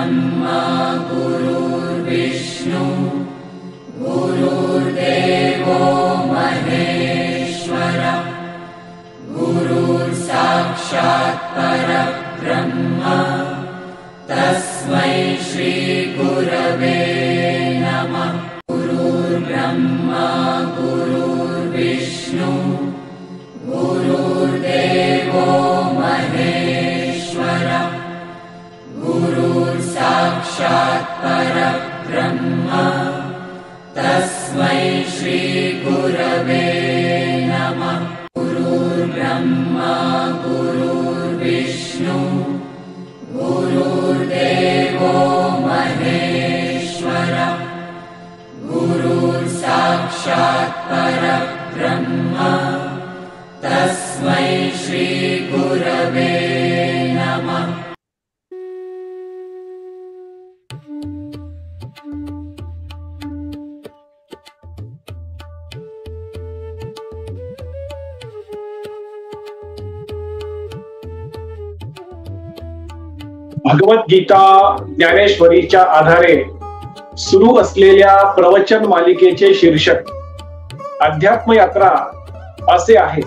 ब्रह्मा गुरुर्विष्णु गुरुर्देवो महेश्वर गुरुर्साक्षात् परब्रह्म तस्मै श्री गुरवे नमः। गुरुर्ब्रह्मा गुरुर्विष्णु गुरुर्देवो महेश्वर गुरुर्साक्षात् परब्रह्म तस्मै श्री गुरवे नमः। गुरुर्ब्रह्मा गुरुर्विष्णु गुरुर्देवो महेश्वर गुरुर्साक्षात् परब्रह्म तस्मै श्री गुरवे नमः। भगवद्गीता ज्ञानेश्वरीच्या आधारे सुरू असलेल्या प्रवचन मालिकेचे शीर्षक अध्यात्म यात्रा असे आहे।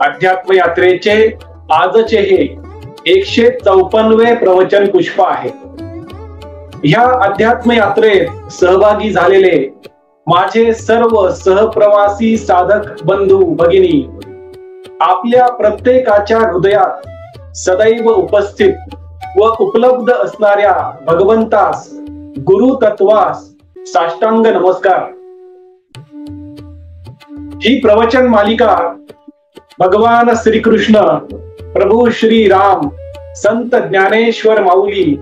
अध्यात्म यात्रेचे आजचे हे 154वे प्रवचन पुष्प आहे। ह्या अध्यात्म यात्रेत सहभागी झालेले माझे सर्व सहप्रवासी साधक बंधू भगिनी आपल्या प्रत्येकाच्या हृदयात सदैव उपस्थित व उपलब्ध असणाऱ्या भगवंतास गुरु तत्वास साष्टांग नमस्कार। ही प्रवचन मालिका भगवान श्रीकृष्ण प्रभू श्री राम संत ज्ञानेश्वर माऊली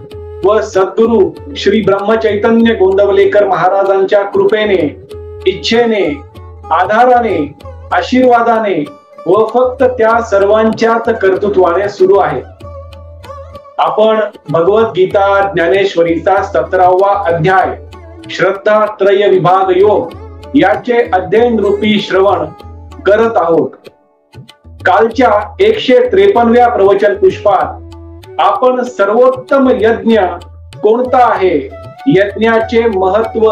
व सद्गुरु श्री ब्रह्मचैतन्य गोंदवलेकर महाराजांच्या कृपेने इच्छेने आधाराने आशीर्वादाने व फक्त त्या सर्वांच्याच कर्तृत्वाने सुरू आहे। आपण भगवद्गीता ज्ञानेश्वरीचा 17वा अध्याय श्रद्धा त्रय विभाग योग याचे अध्ययन रूपी श्रवण करत आहोत। कालच्या 153व्या प्रवचन पुष्पात आपण सर्वोत्तम यज्ञ कोणता आहे, यज्ञाचे महत्व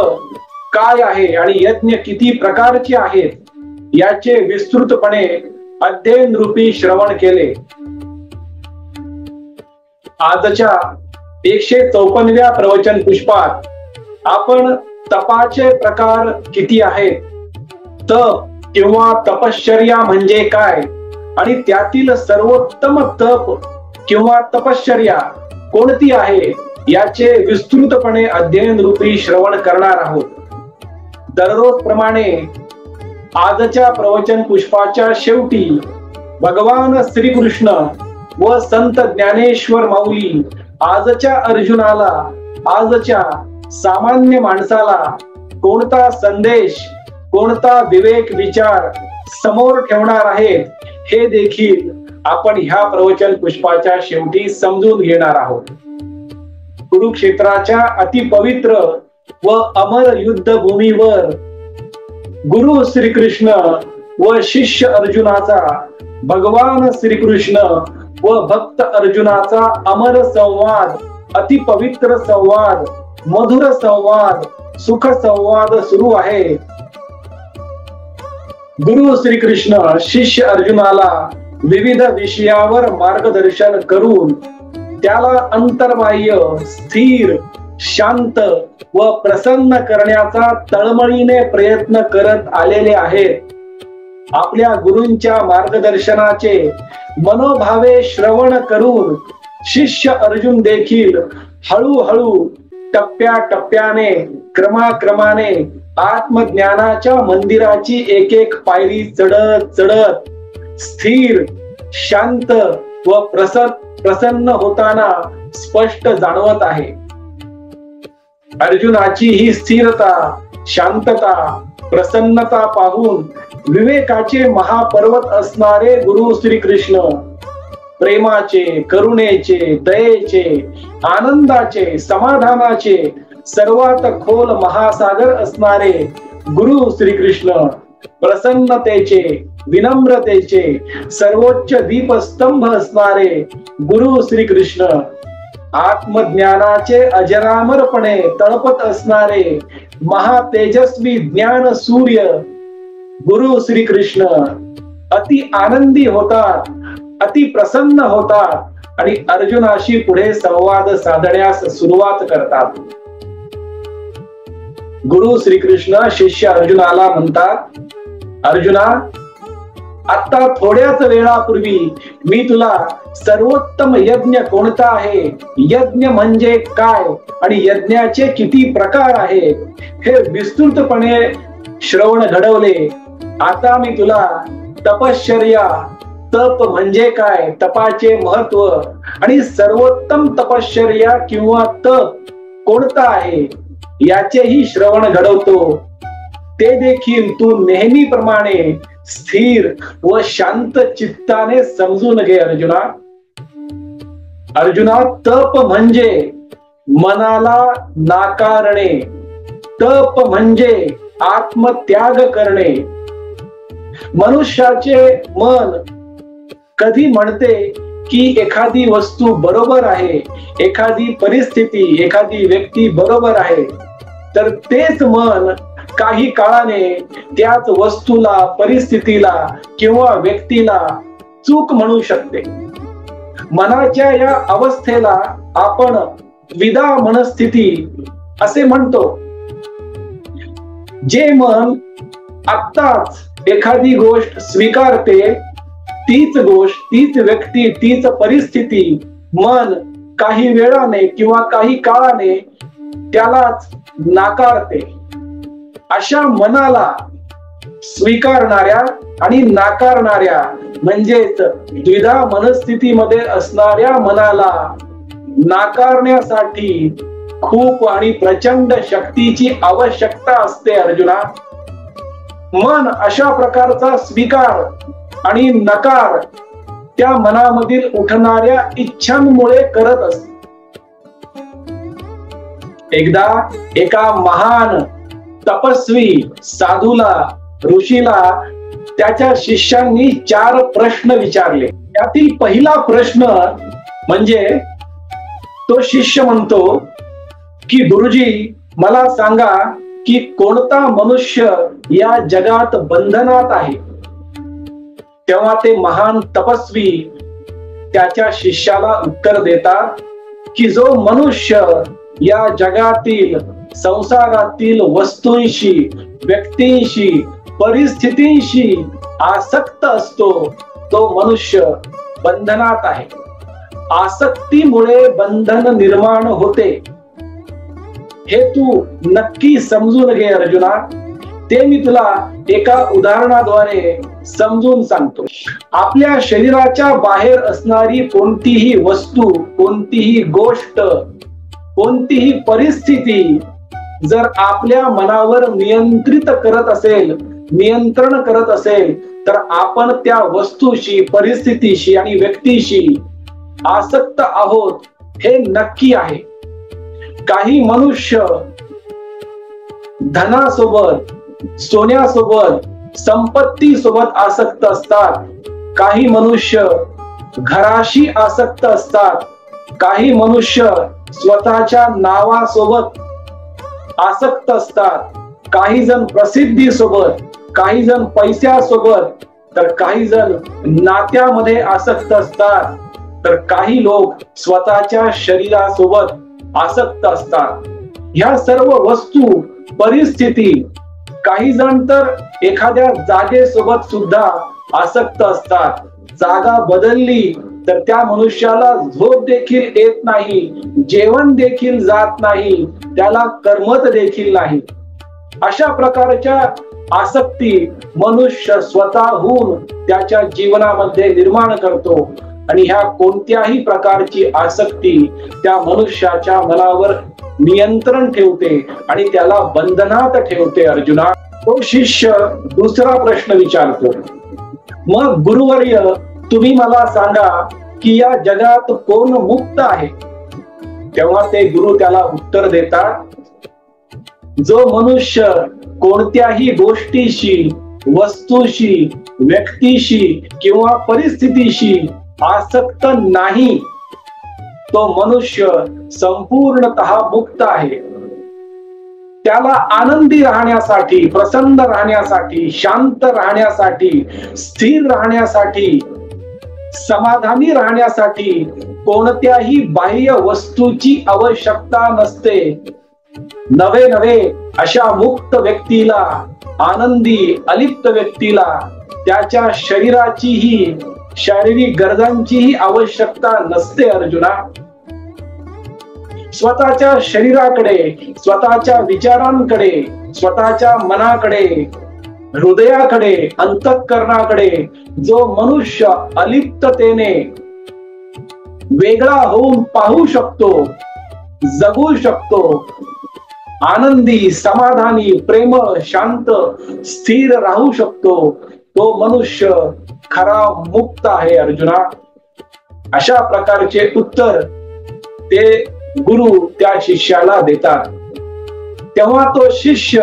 काय आहे आणि यज्ञ किती प्रकारचे आहेत याचे विस्तृतपणे अध्ययन रूपी श्रवण केले। आजच्या 154व्या प्रवचन पुष्पात आपण तपाचे प्रकार किती आहेत, तप किंवा तपश्चर्या म्हणजे काय आणि त्यातील सर्वोत्तम तप किंवा तपश्चर्या कोणती आहे याचे विस्तृतपणे अध्ययन रूपी श्रवण करणार आहोत। दररोज प्रमाणे आजच्या प्रवचन पुष्पाच्या शेवटी भगवान श्रीकृष्ण व संत ज्ञानेश्वर माऊली आजच्या अर्जुनाला, आजच्या सामान्य माणसाला कोणता संदेश, कोणता विवेक विचार समोर ठेवणार आहेत हे देखील आपण ह्या प्रवचन पुष्पाच्या शेवटी समजून घेणार आहोत। कुरुक्षेत्राच्या अतिपवित्र व अमर युद्ध भूमीवर गुरु श्रीकृष्ण व शिष्य अर्जुनाचा, भगवान श्रीकृष्ण व भक्त अर्जुनाचा अमर संवाद, अतिपवित्र संवाद, मधुर संवाद, सुख संवाद सुरू आहे। गुरु श्रीकृष्ण शिष्य अर्जुनाला विविध विषयावर मार्गदर्शन करून त्याला अंतर्बाह्य, स्थिर, शांत व प्रसन्न करण्याचा तळमळीने प्रयत्न करत आलेले आहेत। आपल्या गुरूंच्या मार्गदर्शनाचे मनोभावे श्रवण करून शिष्य अर्जुन देखील हळूहळू टप्प्याटप्प्याने क्रमाक्रमाने आत्मज्ञानाच्या मंदिराची एक एक पायरी चढत चढत स्थिर, शांत व प्रसन्न होताना स्पष्ट जाणवत आहे। अर्जुनाची ही स्थिरता, शांतता, प्रसन्नता पाहून विवेकाचे महापर्वत असणारे गुरु श्रीकृष्ण प्रेमाचे, करुणेचे, दयेचे, आनंदाचे, समाधानाचे सर्वात खोल महासागर असणारे गुरु श्रीकृष्ण प्रसन्नतेचे, विनम्रतेचे सर्वोच्च दीपस्तंभ असणारे गुरु श्रीकृष्ण आत्मज्ञानाचे अजरामरपणे तळपत असणारे महातेजस्वी ज्ञान सूर्य गुरु श्रीकृष्ण अति आनंदी होतात, अति प्रसन्न होतात आणि अर्जुनाशी पुढे संवाद साधण्यास सुरुवात करतात. गुरु श्रीकृष्ण शिष्य अर्जुनाला म्हणतात, अर्जुना, आता थोड्याच वेळापूर्वी मी तुला सर्वोत्तम यज्ञ कोणता आहे, यज्ञ म्हणजे काय आणि यज्ञाचे किती प्रकार आहेत हे विस्तृतपणे श्रवण घडवले. आता मी तुला तपश्चर्या, तप म्हणजे काय, तपाचे महत्व आणि सर्वोत्तम तपश्चर्या किंवा तप कोणता आहे याचेही श्रवण घडवतो. ते देखील तू नेहमीप्रमाणे स्थिर व शांत चित्ताने समजून घे अर्जुना. अर्जुना, तप म्हणजे मनाला नाकारणे, तप म्हणजे आत्मत्याग करणे. मनुष्याचे मन कधी म्हणते की एखादी वस्तू बरोबर आहे, एखादी परिस्थिती, एखादी व्यक्ती बरोबर आहे, तर तेच मन काही काळाने त्याच वस्तूला, परिस्थितीला किंवा व्यक्तीला चूक म्हणू शकते. मनाच्या या अवस्थेला आपण द्विधा मनस्थिती असे म्हणतो. जे मन आत्ताच एखादी गोष्ट स्वीकारते, तीच गोष्ट, तीच व्यक्ती, तीच परिस्थिती मन काही वेळाने किंवा काही काळाने त्यालाच नाकारते. अशा मनाला स्वीकारणाऱ्या आणि नाकारणाऱ्या म्हणजेच द्विधा मनस्थितीमध्ये असणाऱ्या मनाला नाकारण्यासाठी खूप आणि प्रचंड शक्तीची आवश्यकता असते अर्जुना. मन अशा प्रकारचा स्वीकार आणि नकार त्या मनामधील उठणाऱ्या इच्छांमुळे करत असते. एकदा एका महान तपस्वी साधूला, ऋषीला त्याच्या शिष्यांनी 4 प्रश्न विचारले. त्यातील पहिला प्रश्न म्हणजे तो शिष्य म्हणतो की गुरुजी, मला सांगा की कोणता मनुष्य या जगात बंधनात आहे. तेव्हा ते महान तपस्वी त्याच्या शिष्याला उत्तर देतात की जो मनुष्य या जगातील, संसारातील वस्तूंशी, व्यक्तींशी, परिस्थितींशी आसक्त असतो तो मनुष्य बंधनात आहे. आसक्तीमुळे बंधन निर्माण होते हे तू नक्की समजून घे अर्जुना. ते मी तुला एका उदाहरणाद्वारे समजून सांगतो. आपल्या शरीराच्या बाहेर असणारी कोणतीही वस्तू, कोणतीही गोष्ट, कोणतीही परिस्थिती जर आपल्या मनावर नियंत्रित करत असेल, नियंत्रण करत असेल, तर आपण त्या वस्तूशी, परिस्थितीशी आणि व्यक्तीशी आसक्त आहोत हे नक्की आहे. काही मनुष्य धनासोबत, सोन्यासोबत, संपत्ती सोबत आसक्त असतात. काही मनुष्य घराशी आसक्त असतात. काही मनुष्य स्वतःच्या नावासोबत आसक्त असतात. काही जण प्रसिद्धी सोबत, काही जण पैशासोबत, तर काही जण नात्यामध्ये आसक्त असतात. तर काही लोक स्वतःच्या शरीरासोबत आसक्त असतात. ह्या सर्व वस्तू, परिस्थिती, काही जण तर एखाद्या जागेसोबत सुद्धा आसक्त असतात. जागा बदलली तर त्या मनुष्याला झोप देखील येत नाही, जेवण देखील जात नाही, त्याला करमत देखील नाही. अशा प्रकारच्या आसक्ती मनुष्य स्वतःहून त्याच्या जीवनामध्ये निर्माण करतो. आणि ह्या कोणत्याही प्रकारची आसक्ती त्या मनुष्याच्या मनावर नियंत्रण ठेवते आणि त्याला बंधनात ठेवते अर्जुना. तो शिष्य दुसरा प्रश्न विचारतो, मग गुरुवर्य, तुम्ही मला सांगा की या जगात कोण मुक्त आहे. तेव्हा ते गुरु त्याला उत्तर देतात, जो मनुष्य कोणत्याही गोष्टीशी, वस्तूशी, व्यक्तीशी किंवा परिस्थितीशी आसक्त नाही तो मनुष्य संपूर्णतः मुक्त आहे. त्याला आनंदी राहण्यासाठी, प्रसन्न राहण्यासाठी, शांत राहण्यासाठी, स्थिर राहण्यासाठी, समाधानी राहण्यासाठी कोणत्याही बाह्य वस्तूची आवश्यकता नसते. नवे अशा मुक्त व्यक्तीला, आनंदी अलिप्त व्यक्तीला त्याच्या शरीराचीही, शारीरिक गरजांचीही आवश्यकता नसते. अर्जुना, स्वतःच्या शरीराकडे, स्वतःच्या विचारांकडे, स्वतःच्या मनाकडे, हृदयाकडे, अंतःकरणाकडे जो मनुष्य अलिप्ततेने वेगळा होऊन पाहू शकतो, जगू शकतो, आनंदी, समाधानी, प्रेमळ, शांत, स्थिर राहू शकतो, तो मनुष्य खरा मुक्त आहे. अर्जुना, अशा प्रकारचे उत्तर ते गुरु त्या शिष्याला देतात. तेव्हा तो शिष्य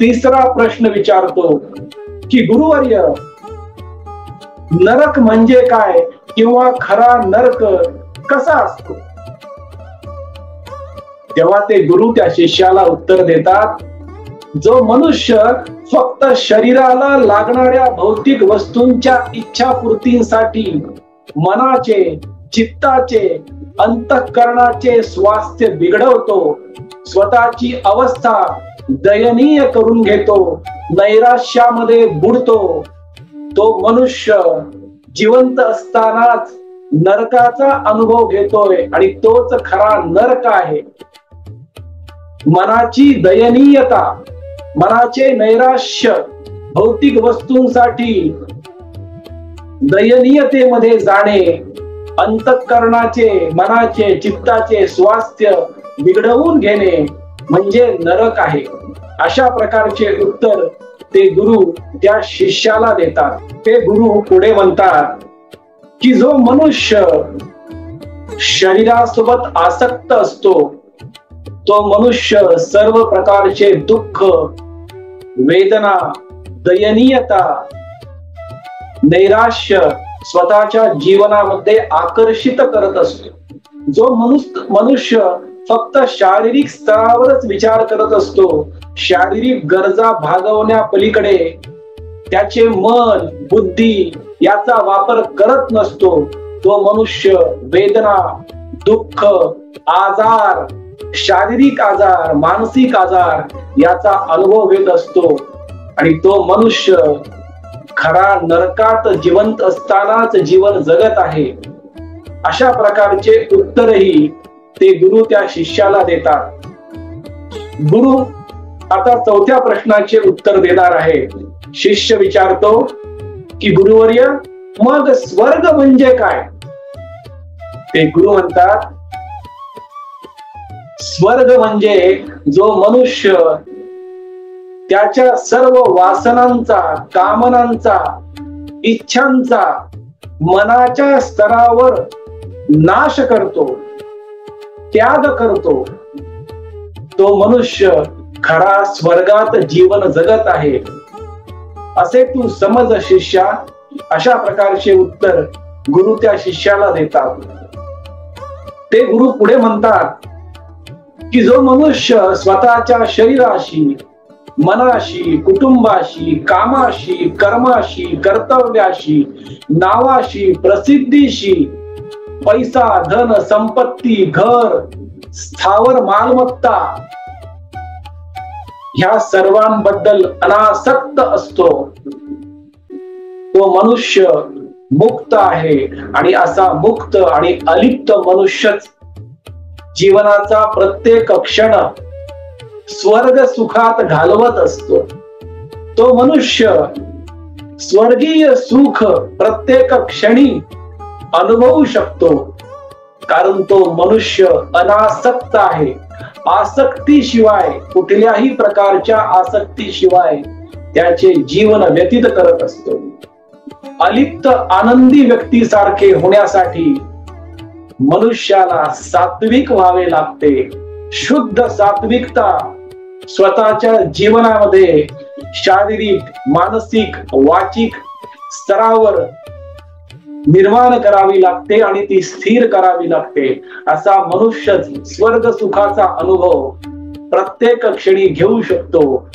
तिसरा प्रश्न विचारतो की गुरुवर्य, नरक म्हणजे काय किंवा खरा नरक कसा असतो? तेव्हा ते गुरु त्या शिष्याला उत्तर देतात, जो मनुष्य फक्त शरीराला लागणाऱ्या भौतिक वस्तूंच्या इच्छापूर्तीसाठी मनाचे, चित्ताचे, अंतःकरणाचे स्वास्थ्य बिघडवतो, स्वतःची अवस्था दयनीय करून घेतो, नैराश्यामध्ये बुडतो, तो मनुष्य जिवंत असतानाच नरकाचा अनुभव घेतोय आणि तोच खरा नरक आहे. मनाची दयनीयता, मनाचे नैराश्य, भौतिक वस्तूंसाठी दयनीयतेमध्ये जाणे, अंतःकरणाचे, मनाचे, चित्ताचे स्वास्थ्य बिघडवून घेणे म्हणजे नरक आहे. अशा प्रकारचे उत्तर ते गुरु त्या शिष्याला देतात. ते गुरु पुढे म्हणतात की जो मनुष्य शरीरासोबत आसक्त असतो, तो मनुष्य सर्व प्रकारचे दुःख, वेदना, दयनीयता, नैराश्य स्वतःच्या जीवनामध्ये आकर्षित करत असतो. जो मनुष्य फक्त शारीरिक स्तरावरच विचार करत असतो, शारीरिक गरजा भागवण्या पलीकडे त्याचे मन, बुद्धी याचा वापर करत नसतो, तो मनुष्य वेदना, दुःख, आजार, शारीरिक आजार, मानसिक आजार याचा अनुभव घेत असतो आणि तो मनुष्य खरा नरकात जिवंत असतानाच जीवन जगत आहे. अशा प्रकारचे उत्तरही ते गुरु त्या शिष्याला देतात. गुरु आता चौथ्या प्रश्नाचे उत्तर देणार आहे. शिष्य विचारतो की गुरुवर्य, मग स्वर्ग म्हणजे काय? ते गुरु म्हणतात, स्वर्ग म्हणजे जो मनुष्य त्याच्या सर्व वासनांचा, कामनांचा, इच्छांचा मनाच्या स्तरावर नाश करतो, त्याग करतो, तो मनुष्य खरा स्वर्गात जीवन जगत आहे असे तू समज शिष्या. अशा प्रकारचे उत्तर गुरु त्या शिष्याला देतात. ते गुरु पुढे म्हणतात की जो मनुष्य स्वतःच्या शरीराशी, मनाशी, कुटुंबाशी, कामाशी, कर्माशी, कर्तव्याशी, नावाशी, प्रसिद्धीशी, पैसा, धन, संपत्ती, घर, स्थावर मालमत्ता ह्या सर्वांबद्दल अनासक्त असतो, तो मनुष्य मुक्त आहे. आणि असा मुक्त आणि अलिप्त मनुष्यच जीवनाचा प्रत्येक क्षण स्वर्ग सुखात घालवत असतो. तो मनुष्य स्वर्गीय सुख प्रत्येक क्षणी अनुभवू शकतो, कारण तो मनुष्य अनासक्त आहे. आसक्तीशिवाय, कुठल्याही प्रकारच्या आसक्तीशिवाय त्याचे जीवन व्यतीत करत असतो. अलिप्त आनंदी व्यक्तीसारखे होण्यासाठी मनुष्याला सात्विक व्हावे लागते. शुद्ध सात्विकता स्वतःच्या जीवनामध्ये शारीरिक, मानसिक, वाचिक स्तरावर निर्माण करावी लागते आणि ती स्थिर करावी लागते. असा मनुष्य स्वर्ग सुखाचा अनुभव प्रत्येक क्षणी घेऊ शकतो.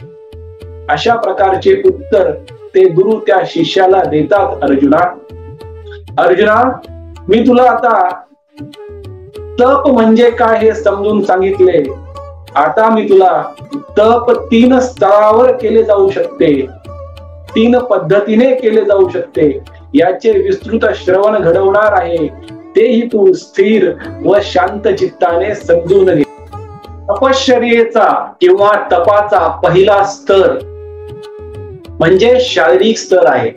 अशा प्रकारचे उत्तर ते गुरु त्या शिष्याला देतात. अर्जुना, मी तुला आता तप म्हणजे काय हे समजून सांगितले. आता मी तुला तप 3 स्तरावर केले जाऊ शकते, 3 पद्धतीने केले जाऊ शकते, याचे विस्तृत श्रवण घडवणार आहे. तेही तू स्थिर व शांत चित्ताने समजून घे. तपश्चर्येचा किंवा तपाचा पहिला स्तर म्हणजे शारीरिक स्तर आहे.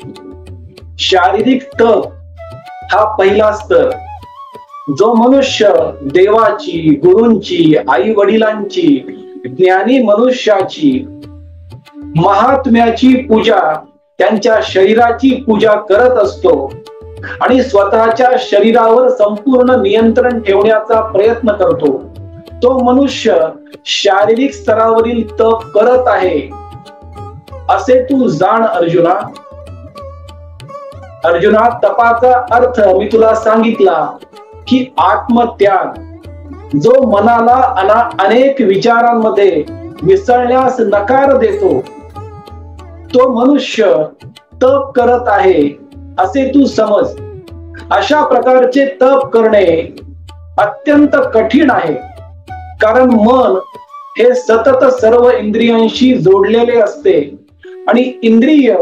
शारीरिक तप हा पहिला स्तर. जो मनुष्य देवाची, गुरूंची, आई वडिलांची, ज्ञानी मनुष्याची, महात्म्याची पूजा, त्यांच्या शरीराची पूजा करत असतो आणि स्वतःच्या शरीरावर संपूर्ण नियंत्रण ठेवण्याचा प्रयत्न करतो, तो मनुष्य शारीरिक स्तरावरील तप करत आहे असे तू जाण. अर्जुना, तपाचा अर्थ मी तुला सांगितला की आत्मत्याग. जो मनाला अनेक विचारांमध्ये मिसळण्यास नकार देतो, तो मनुष्य तप करत आहे असे तू समज. अशा प्रकारचे तप करणे अत्यंत कठीण आहे, कारण मन हे सतत सर्व इंद्रियांशी जोडलेले असते आणि इंद्रिय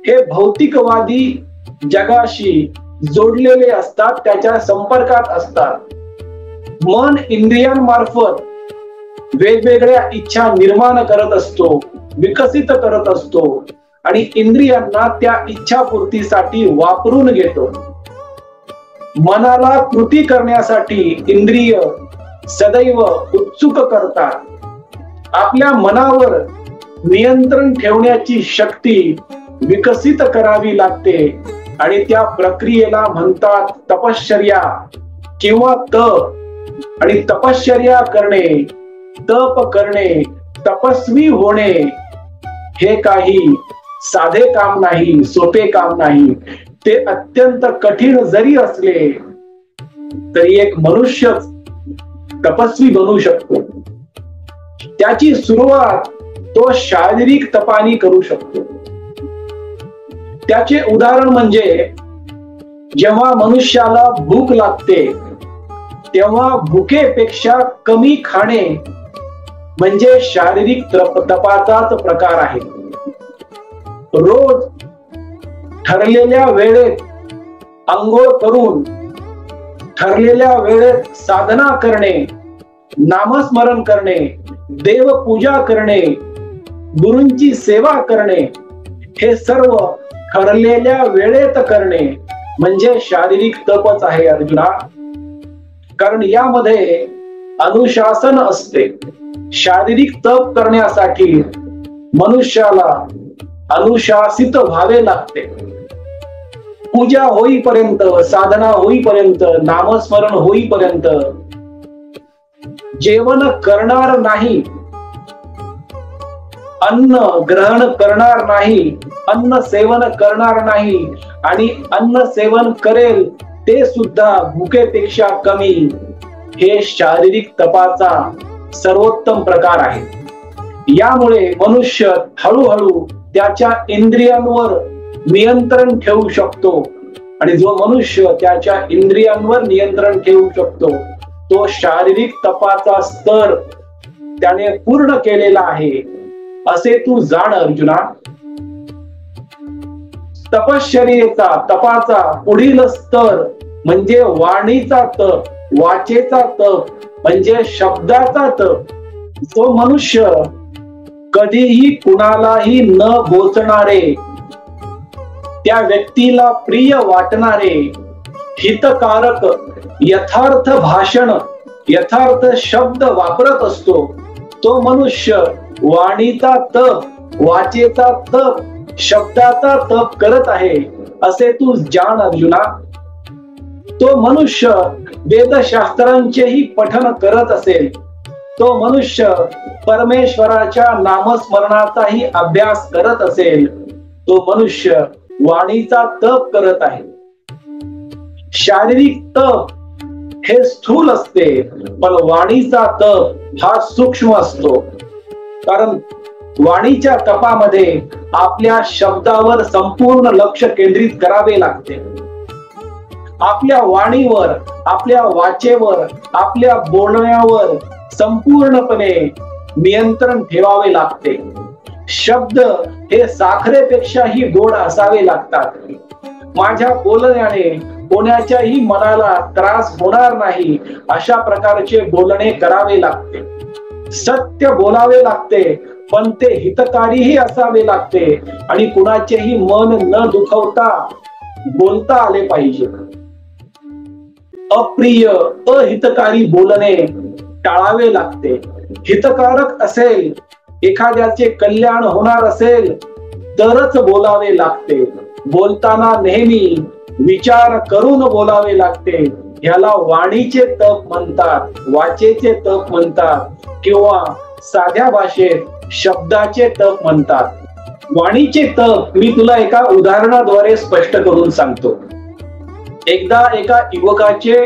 हे भौतिकवादी जगाशी जोडलेले असतात, त्याच्या संपर्कात असतात. मन इंद्रियांमार्फत वेगवेगळ्या इच्छा निर्माण करत असतो, विकसित करत असतो आणि इंद्रियांना त्या इच्छापूर्तीसाठी वापरून घेतो. मनाला कृती करण्यासाठी इंद्रिय सदैव उत्सुक करतात. आपल्या मनावर नियंत्रण ठेवण्याची शक्ती विकसित करावी लागते आणि त्या प्रक्रियेला म्हणतात तपश्चर्या किंवा तप. आणि तपश्चर्या करणे, तप करणे, तपस्वी होणे हे काही साधे काम नाही, सोपे काम नाही. ते अत्यंत कठीण जरी असले तरी एक मनुष्य तपस्वी बनू शकतो. त्याची सुरुवात तो शारीरिक तपाने करू शकतो. त्याचे उदाहरण म्हणजे जेव्हा मनुष्याला भूक लागते तेव्हा भुकेपेक्षा कमी खाणे म्हणजे शारीरिक तपाचाच प्रकार आहे. रोज ठरलेल्या वेळेत अंघोळ करून ठरलेल्या वेळेत साधना करणे, नामस्मरण करणे, देवपूजा करणे, गुरूंची सेवा करणे, हे सर्व ठरलेल्या वेळेत करणे म्हणजे शारीरिक तपच आहे अर्जुना. कारण यामध्ये अनुशासन असते. शारीरिक तप करण्यासाठी मनुष्याला अनुशासित व्हावे लागते. पूजा होईपर्यंत, साधना होईपर्यंत, नामस्मरण होईपर्यंत जेवण करणार नाही, अन्न ग्रहण करणार नाही, अन्न सेवन करणार नाही आणि अन्न सेवन करेल ते सुद्धा भुकेपेक्षा कमी, हे शारीरिक तपाचा सर्वोत्तम प्रकार आहे. यामुळे मनुष्य हळूहळू त्याच्या इंद्रियांवर नियंत्रण ठेवू शकतो आणि जो मनुष्य त्याच्या इंद्रियांवर नियंत्रण ठेवू शकतो तो शारीरिक तपाचा स्तर त्याने पूर्ण केलेला आहे असे तू जाण अर्जुना. तपश्चर्येचा, तपाचा पुढील स्तर म्हणजे वाणीचा तप, वाचेचा तप म्हणजे शब्दाचा तप. जो मनुष्य कधीही कुणालाही न बोचणारे, त्या व्यक्तीला प्रिय वाटणारे, हितकारक, यथार्थ भाषण, यथार्थ शब्द वापरत असतो, तो मनुष्य वाणीचा तप, वाचेचा तप, शब्दाचा तप करत आहे असे तू जाण अर्जुना. तो मनुष्य वेदशास्त्रांचेही पठन करत असेल, तो मनुष्य परमेश्वराच्या नामस्मरणाचाही अभ्यास करत असेल, तो मनुष्य वाणीचा तप करत आहे. शारीरिक तप हे स्थूल असते, पण वाणीचा तप हा सूक्ष्म असतो. कारण वाणीच्या तपामध्ये आपल्या शब्दावर संपूर्ण लक्ष केंद्रित करावे लागते. आपल्या वाणीवर, आपल्या वाचेवर, आपल्या बोलण्यावर संपूर्णपणे नियंत्रण ठेवावे लागते. शब्द हे साखरेपेक्षाही गोड असावे लागतात. माझ्या बोलण्याने कोणाच्याही मनाला त्रास होणार नाही अशा प्रकारचे बोलणे करावे लागते. सत्य बोलावे लागते, पण ते हितकारीही असावे लागते आणि कुणाचेही मन न दुखवता बोलता आले पाहिजे. अप्रिय, अहितकारी बोलणे टाळावे लागते. हितकारक असेल, एखाद्याचे कल्याण होणार असेल तरच बोलावे लागते. बोलताना नेहमी विचार करून बोलावे लागते. ह्याला वाणीचे तप म्हणतात, वाचेचे तप म्हणतात, किंवा साध्या भाषेत शब्दाचे तप म्हणतात. वाणीचे तप मी तुला एका उदाहरणाद्वारे स्पष्ट करून सांगतो. एकदा एका युवकाचे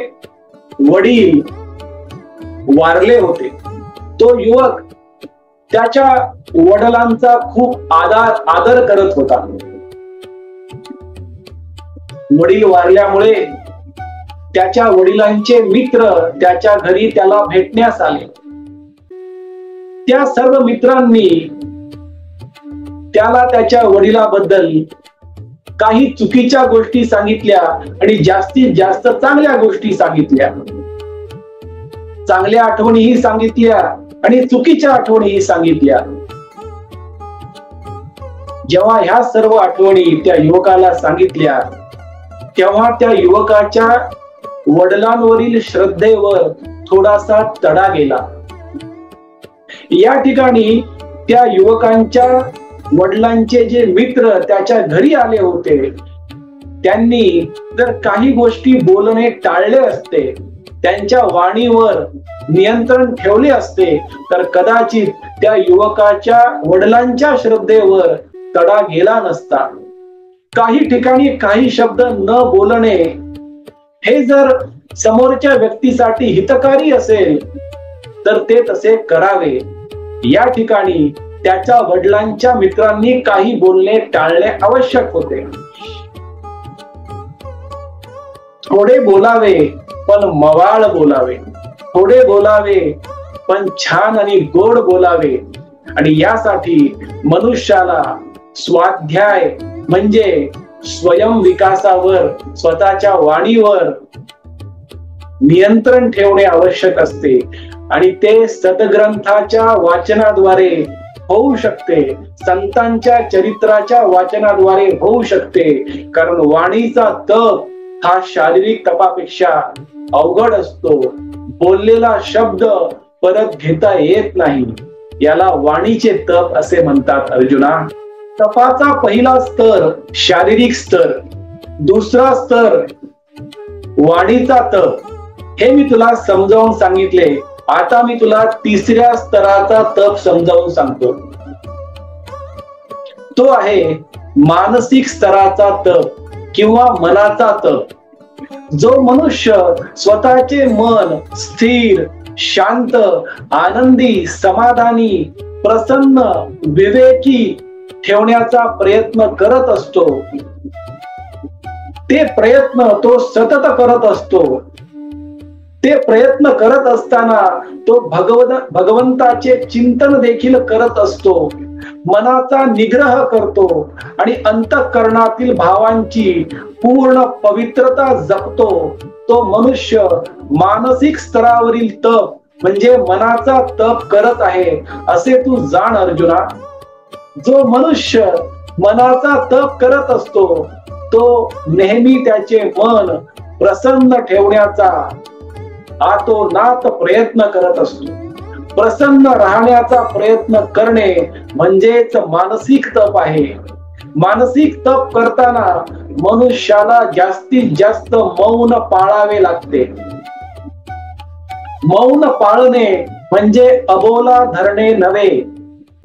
वडील वारले होते. तो युवक त्याच्या वडिलांचा खूप आदर करत होता. वडील वारल्यामुळे त्याच्या वडिलांचे मित्र त्याच्या घरी त्याला भेटण्यास आले. त्या सर्व मित्रांनी त्याला त्याच्या वडिलाबद्दल काही चुकीच्या गोष्टी सांगितल्या आणि जास्तीत जास्त चांगल्या गोष्टी सांगितल्या. चांगल्या आठवणीही सांगितल्या आणि चुकीच्या आठवणीही सांगितल्या. जेव्हा ह्या सर्व आठवणी त्या युवकाला सांगितल्या, तेव्हा त्या युवकाच्या वडिलांवरील श्रद्धेवर थोडासा तडा गेला. या ठिकाणी त्या युवकांच्या वडिलांचे जे मित्र त्याच्या घरी आले होते, त्यांनी जर काही गोष्टी बोलणे टाळले असते, त्यांच्या वाणीवर नियंत्रण ठेवले असते, तर कदाचित त्या युवकाच्या वडिलांच्या श्रद्धेवर तडा गेला नसता. काही ठिकाणी काही शब्द न बोलणे हे जर समोरच्या व्यक्तीसाठी हितकारी असेल तर ते तसे करावे. या ठिकाणी त्याच्या वडिलांच्या मित्रांनी काही बोलणे टाळणे आवश्यक होते. थोडे बोलावे पण मवाळ बोलावे, थोडे बोलावे पण छान आणि गोड बोलावे. आणि यासाठी मनुष्याला स्वाध्याय म्हणजे स्वयं विकासावर, स्वतःच्या वाणीवर नियंत्रण ठेवणे आवश्यक असते. आणि ते सद्ग्रंथाच्या वाचनाद्वारे होऊ शकते, संतांच्या चरित्राच्या वाचनाद्वारे होऊ शकते. कारण वाणीचा तप हा शारीरिक तपापेक्षा अवघड असतो. बोललेला शब्द परत घेता येत नाही. याला वाणीचे तप असे म्हणतात अर्जुना. तपाचा पहिला स्तर शारीरिक स्तर, दुसरा स्तर वाणीचा तप. हे मी तुला समजावून सांगितले. आता मी तुला तिसऱ्या स्तराचा तप समजावून सांगतो. तो आहे मानसिक स्तराचा तप किंवा मनाचा तप. जो मनुष्य स्वतःचे मन स्थिर, शांत, आनंदी, समाधानी, प्रसन्न, विवेकी ठेवण्याचा प्रयत्न करत असतो, ते प्रयत्न तो सतत करत असतो. ते प्रयत्न करत असताना तो भगवंताचे चिंतन देखील करत असतो, मनाचा निग्रह करतो आणि अंतःकरणातील भावांची पूर्ण पवित्रता जपतो. तो मनुष्य मानसिक स्तरावरील तप म्हणजे मनाचा तप करत आहे असे तू जाण अर्जुना. जो मनुष्य मनाचा तप करत असतो तो नेहमी त्याचे मन प्रसन्न ठेवण्याचा आतोनात प्रयत्न करत असतो. प्रसन्न राहण्याचा प्रयत्न करणे म्हणजेच मानसिक तप आहे. मानसिक तप करताना मनुष्याला जास्तीत जास्त मौन पाळावे लागते. मौन पाळणे म्हणजे अबोला धरणे नव्हे.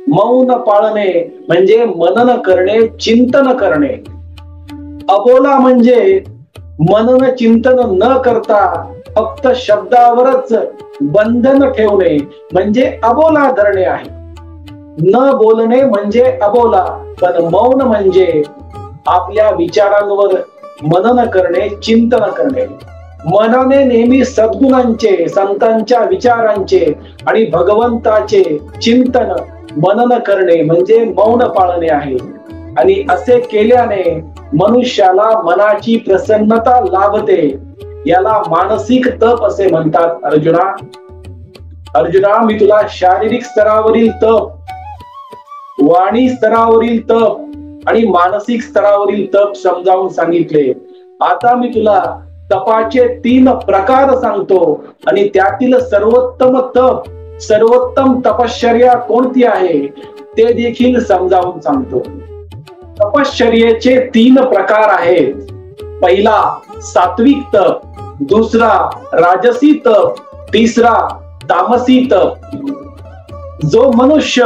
मौन पाळणे म्हणजे मनन करणे, चिंतन करणे. अबोला म्हणजे मनन चिंतन न करता फक्त शब्दावरच बंधन ठेवणे म्हणजे अबोला धरणे आहे. न बोलणे म्हणजे अबोला, पण मौन म्हणजे आपल्या विचारांवर मनन करणे, चिंतन करणे. मनाने नेहमी सद्गुणांचे, संतांच्या विचारांचे आणि भगवंताचे चिंतन मनन करणे म्हणजे मौन पाळणे आहे. आणि असे केल्याने मनुष्याला मनाची प्रसन्नता लाभते. याला मानसिक तप असे म्हणतात. अर्जुना, मी तुला शारीरिक स्तरावरील तप, वाणी स्तरावरील तप आणि मानसिक स्तरावरील तप समजावून सांगितले. आता मी तुला तपाचे 3 प्रकार सांगतो आणि त्यातील सर्वोत्तम तप, सर्वोत्तम तपश्चर्या कोणती आहे ते देखील समजावून सांगतो. तपश्चर्येचे 3 प्रकार आहेत. पहिला सात्विक तप, दुसरा राजसी तप, तिसरा तामसी तप. जो मनुष्य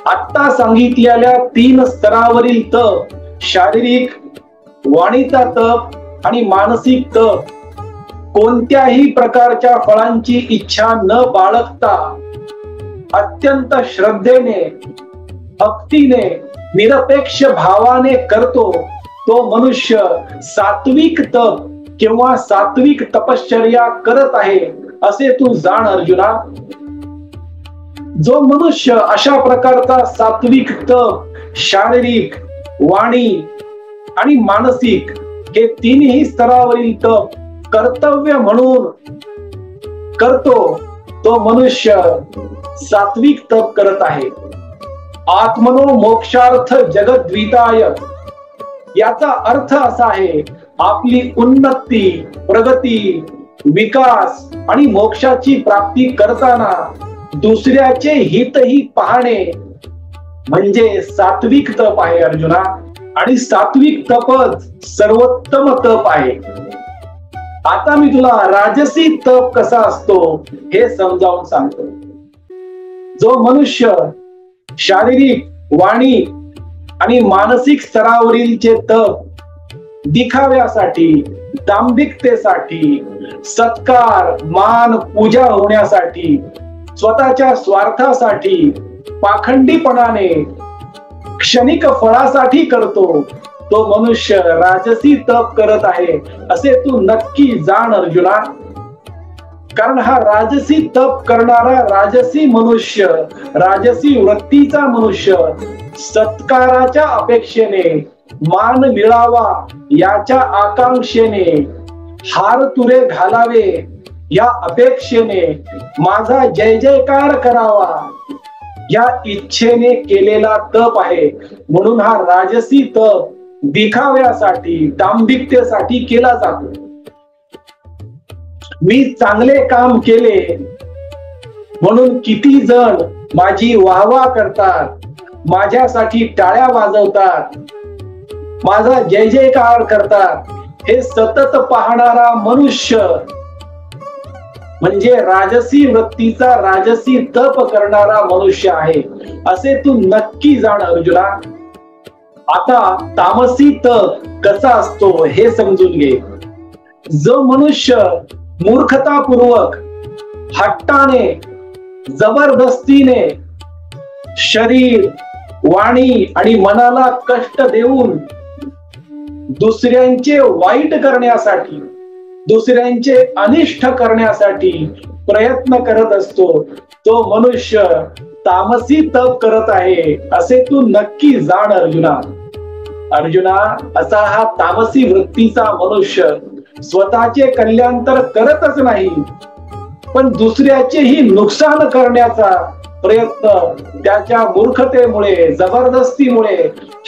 आता सांगितलेल्या 3 स्तरावरील तप, शारीरिक, वाणीचा तप आणि मानसिक तप, कोणत्याही प्रकारच्या फळांची इच्छा न बाळगता अत्यंत श्रद्धेने, भक्तीने, निरपेक्ष भावाने करतो, तो मनुष्य सात्विक तप किंवा सात्विक तपश्चर्या करत आहे असे तू जाण अर्जुना. जो मनुष्य अशा प्रकारचा सात्विक तप, शारीरिक, वाणी आणि मानसिक हे 3ही स्तरावरील तप कर्तव्य म्हणून करतो, तो मनुष्य सात्विक तप करत आहे. आत्मनो मोक्षार्थ जगद्विताय, याचा अर्थ असा आहे, आपली उन्नती, प्रगती, विकास आणि मोक्षाची प्राप्ती करताना दुसऱ्याचे हितही पाहणे म्हणजे सात्विक तप आहे अर्जुना. आणि सात्विक तपच सर्वोत्तम तप आहे. आता मी तुला राजसी तप कसा असतो हे समजावून सांगतो. जो मनुष्य शारीरिक, वाणी आणि मानसिक स्तरावरीलचे तप दिखाव्यासाठी, दांभिकतेसाठी, सत्कार, मान, पूजा होण्यासाठी, स्वतःच्या स्वार्थासाठी, पाखंडीपणाने, क्षणिक फळासाठी करतो, तो मनुष्य राजसी तप करत आहे असे तू नक्की जाण अर्जुना. कारण हा राजसी तप करणारा राजसी मनुष्य, राजसी वृत्तीचा मनुष्य सत्काराच्या अपेक्षेने, मान मिळावा याच्या आकांक्षेने, हार तुरे घालावे या अपेक्षेने, माझा जय जयकार करावा या इच्छेने केलेला तप आहे. म्हणून हा राजसी तप दिखाव्यासाठी, दांभिकतेसाठी केला जातो. मी चांगले काम केले म्हणून किती जण माझी वाहवा करतात, माझ्यासाठी टाळ्या वाजवतात, माझा जय जयकार करतात, हे सतत पाहणारा मनुष्य म्हणजे राजसी वृत्तीचा, राजसी तप करणारा मनुष्य आहे असे तू नक्की जाण अर्जुना. आता तामसी तप कसा असतो हे समजून घे. जो मनुष्य मूर्खतापूर्वक, हट्टाने, जबरदस्तीने शरीर, वाणी आणि मनाला कष्ट देऊन दुसऱ्यांचे वाईट करण्यासाठी, दुसऱ्यांचे अनिष्ट करण्यासाठी प्रयत्न करत असतो, तो मनुष्य तामसी तप करत आहे असे तू नक्की जाण अर्जुना. असा हा तामसी वृत्तीचा मनुष्य स्वतःचे कल्याण तर करतच नाही, पण दुसऱ्याचेही नुकसान करण्याचा प्रयत्न त्याच्या मूर्खतेमुळे, जबरदस्तीमुळे,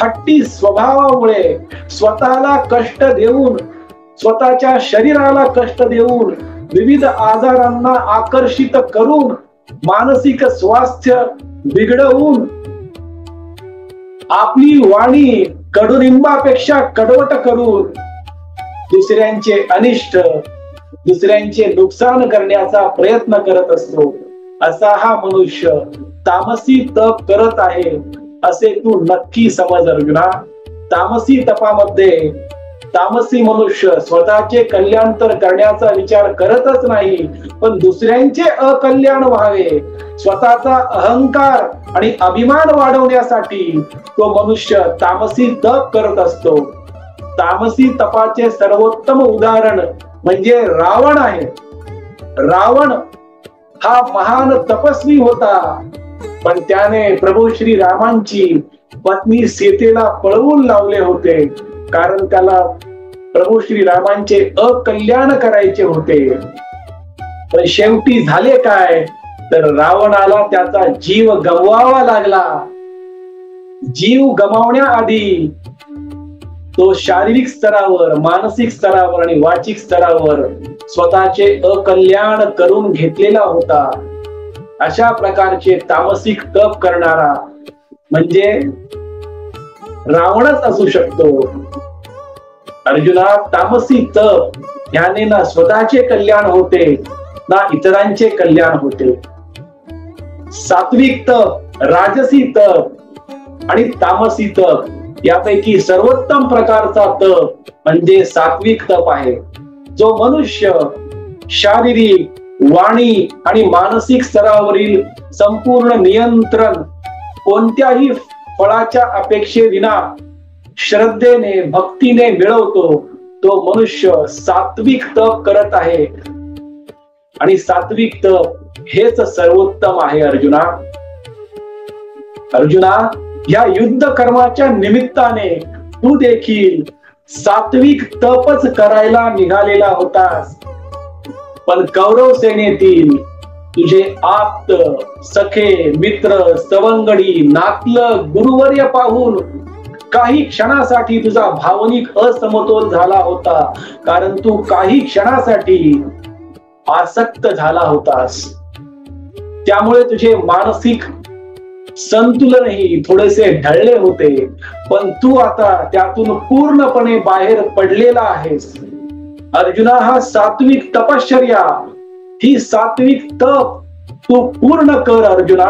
हट्टी स्वभावामुळे, स्वतःला कष्ट देऊन, स्वतःच्या शरीराला कष्ट देऊन, विविध आजारांना आकर्षित करून, मानसिक स्वास्थ्य बिघडवून, आपली वाणी कडुनिंबापेक्षा कडवट करून दुसऱ्यांचे अनिष्ट, दुसऱ्यांचे नुकसान करण्याचा प्रयत्न करत असतो. असा हा मनुष्य तामसी तप करत आहे असे तू नक्की समज अर्जुना. तामसी तपामध्ये तामसी मनुष्य स्वतःचे कल्याण तर करण्याचा विचार करतच नाही, पण दुसऱ्यांचे अकल्याण व्हावे, स्वतःचा अहंकार आणि अभिमान वाढवण्यासाठी तो मनुष्य तामसी तप करत असतो. तामसी तपाचे सर्वोत्तम उदाहरण म्हणजे रावण आहे. रावण हा महान तपस्वी होता, पण त्याने प्रभू श्री रामांची पत्नी सीतेला पळवून लावले होते, कारण त्याला प्रभू श्री रामांचे अकल्याण करायचे होते. पण शेवटी झाले काय, तर रावणाला त्याचा जीव गमवावा लागला. जीव गमावण्याआधी तो शारीरिक स्तरावर, मानसिक स्तरावर आणि वाचिक स्तरावर स्वतःचे अकल्याण करून घेतलेला होता. अशा प्रकारचे तामसिक तप करणारा म्हणजे रावणच असू शकतो. अर्जुना, तामसी तप याने ना स्वतःचे कल्याण होते ना इतरांचे कल्याण होते. सात्विक तप, राजसी तप आणि तामसी तप यापैकी सर्वोत्तम प्रकारचा तप म्हणजे सात्विक तप आहे, जो मनुष्य शारीरिक, वाणी आणि मानसिक स्तरावरील संपूर्ण नियंत्रण कोणत्याही फळाच्या अपेक्षेविना श्रद्धेने, भक्तीने मिळवतो, तो मनुष्य सात्विक तप करत आहे. आणि सात्विक तप हेच सर्वोत्तम आहे. अर्जुना, या युद्ध कर्माच्या निमित्ताने तू देखील सात्विक तपच करायला निघालेला होतास. पण कौरव सेनेतील तुझे आप्त, सखे, मित्र, सवंगडी, नातलग, गुरुवर्य पाहून काही क्षणासाठी तुझा भावनिक असमतोल झाला होता, कारण तू काही क्षणासाठी आसक्त झाला होतास. त्यामुळे तुझे मानसिक संतुलनही थोडेसे ढळले होते, पण तू आता त्यातून पूर्णपणे बाहेर पडलेला आहेस. अर्जुना, हा सात्विक तपश्चर्या, ही सात्विक तप तू पूर्ण कर. अर्जुना,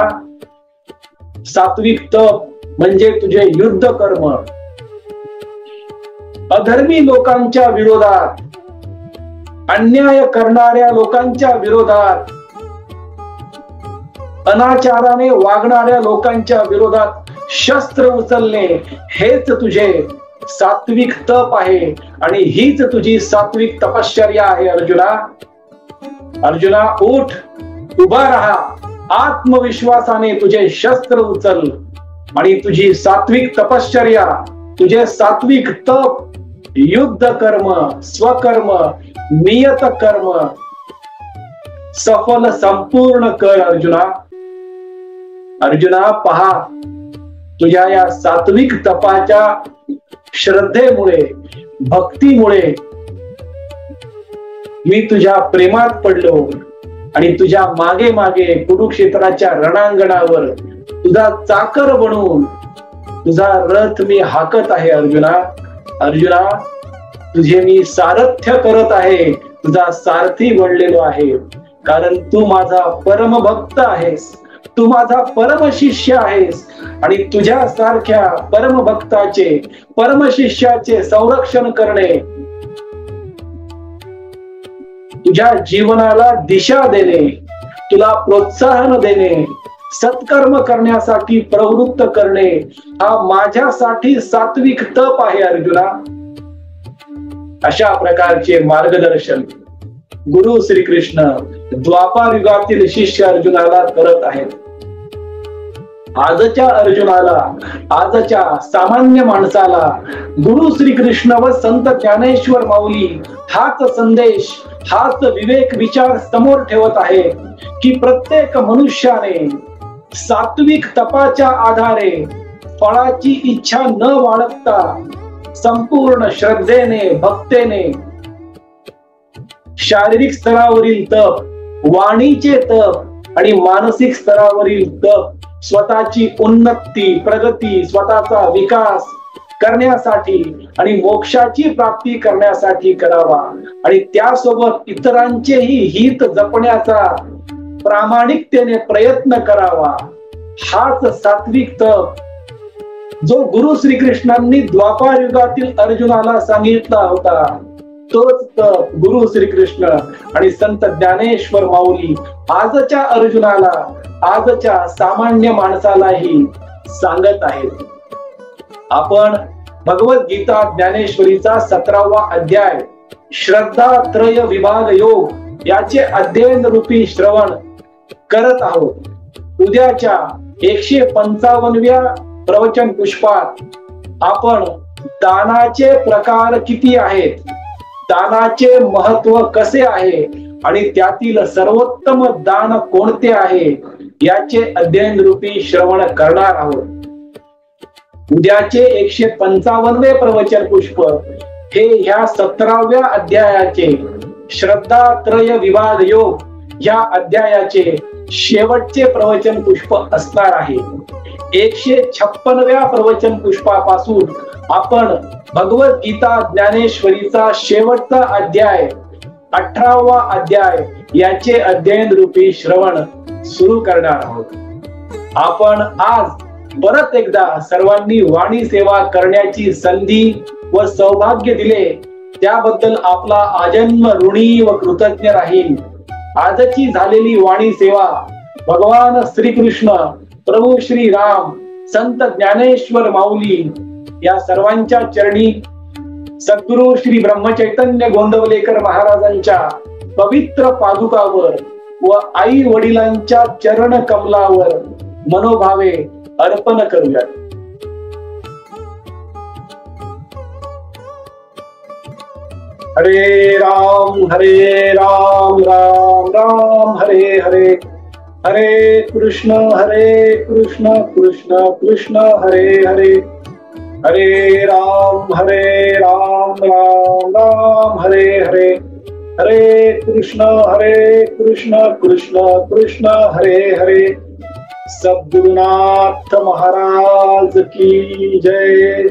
सात्विक तप म्हणजे तुझे युद्ध कर्म. अधर्मी लोकांच्या विरोधात, अन्याय करणाऱ्या लोकांच्या विरोधात, अनाचाराने वागणाऱ्या लोकांच्या विरोधात शस्त्र उचलणे हेच तुझे सात्विक तप आहे आणि हीच तुझी सात्विक तपश्चर्या आहे. अर्जुना, उठ, उभा राहा, आत्मविश्वासाने तुझे शस्त्र उचल आणि तुझी सात्विक तपश्चर्या, तुझे सात्विक तप, युद्ध कर्म, स्वकर्म, नियत कर्म सफल संपूर्ण कर. अर्जुना, पहा, तुझ्या या सात्विक तपाच्या श्रद्धेमुळे, भक्तीमुळे मी तुझ्या प्रेमात पडलो आणि तुझ्या मागे मागे कुरुक्षेत्राच्या रणांगणावर तुझा चाकर बनून तुझा रथ मी हाकत आहे. अर्जुना, तुझे मी सारथ्य करत आहे, तुझा सारथी बनलेलो आहे, कारण तू माझा परमभक्त आहेस, तू माझा परमशिष्य आहेस आणि तुझ्या सारख्या परमभक्ताचे, परमशिष्याचे संरक्षण करणे, तुझ्या जीवनाला दिशा देणे, तुला प्रोत्साहन देणे, सत्कर्म करण्यासाठी प्रवृत्त करणे हा माझ्यासाठी सात्विक तप आहे. अर्जुना, अशा प्रकारचे मार्गदर्शन गुरु श्रीकृष्ण द्वापार युगातील शिष्य अर्जुनाला करत आहेत. आजच्या अर्जुनाला, आजच्या सामान्य माणसाला गुरु श्रीकृष्ण व संत ज्ञानेश्वर माऊली हाच संदेश, हाच विवेक विचार समोर ठेवत आहे की प्रत्येक मनुष्याने सात्विक तपाच्या आधारे फळाची इच्छा न बाळगता संपूर्ण श्रद्धेने, भक्तेने शारीरिक स्तरावरील तप, वाणीचे तप आणि मानसिक स्तरावरील तप स्वतःची उन्नती, प्रगती, स्वतःचा विकास करण्यासाठी आणि मोक्षाची प्राप्ती करण्यासाठी करावा आणि त्यासोबत इतरांचेही हित जपण्याचा प्रामाणिकतेने प्रयत्न करावा. हाच सात्विक तप जो गुरु श्रीकृष्णांनी द्वापार युगातील अर्जुनाला सांगितला होता तोच गुरु श्रीकृष्ण आणि संत ज्ञानेश्वर माऊली आजच्या अर्जुनाला, आजच्या सामान्य माणसालाही सांगत आहेत. आपण भगवद्गीता ज्ञानेश्वरीचा 17वा अध्याय श्रद्धा त्रय विभाग योग याचे अध्ययन रूपी श्रवण करत आहोत. उद्याच्या 155व्या प्रवचन पुष्पात आपण दानाचे प्रकार किती आहेत, दानाचे महत्व कसे आहे आणि त्यातील सर्वोत्तम दान कोणते आहे याचे अध्ययन रूपी श्रवण करणार आहोत. उद्याचे 155वे प्रवचन पुष्प हे ह्या 17व्या अध्यायाचे श्रद्धा त्रय विभाग योग या अध्यायाचे शेवटचे प्रवचन पुष्प असणार आहे. 156व्या प्रवचन पुष्पापासून आपण भगवद्गीता ज्ञानेश्वरीचा शेवटचा अध्याय 18वा अध्याय याचे अध्ययन रूपी श्रवण सुरू करणार आहोत. आपण आज परत एकदा सर्वांनी वाणी सेवा करण्याची संधी व सौभाग्य दिले त्याबद्दल आपला आजन्म ऋणी व कृतज्ञ राहील. आजची झालेली वाणी सेवा भगवान श्रीकृष्ण, प्रभू श्री राम, संत ज्ञानेश्वर माऊली या सर्वांच्या चरणी, सद्गुरु श्री ब्रह्मचैतन्य गोंदवलेकर महाराजांच्या पवित्र पादुकावर व आई वडिलांच्या चरण कमलावर मनोभावे अर्पण करूया. हरे राम राम राम हरे हरे, हरे कृष्ण कृष्ण कृष्ण हरे हरे, हरे राम राम राम हरे हरे, हरे कृष्ण कृष्ण कृष्ण हरे हरे. सद्गुरुनाथ महाराज की जय.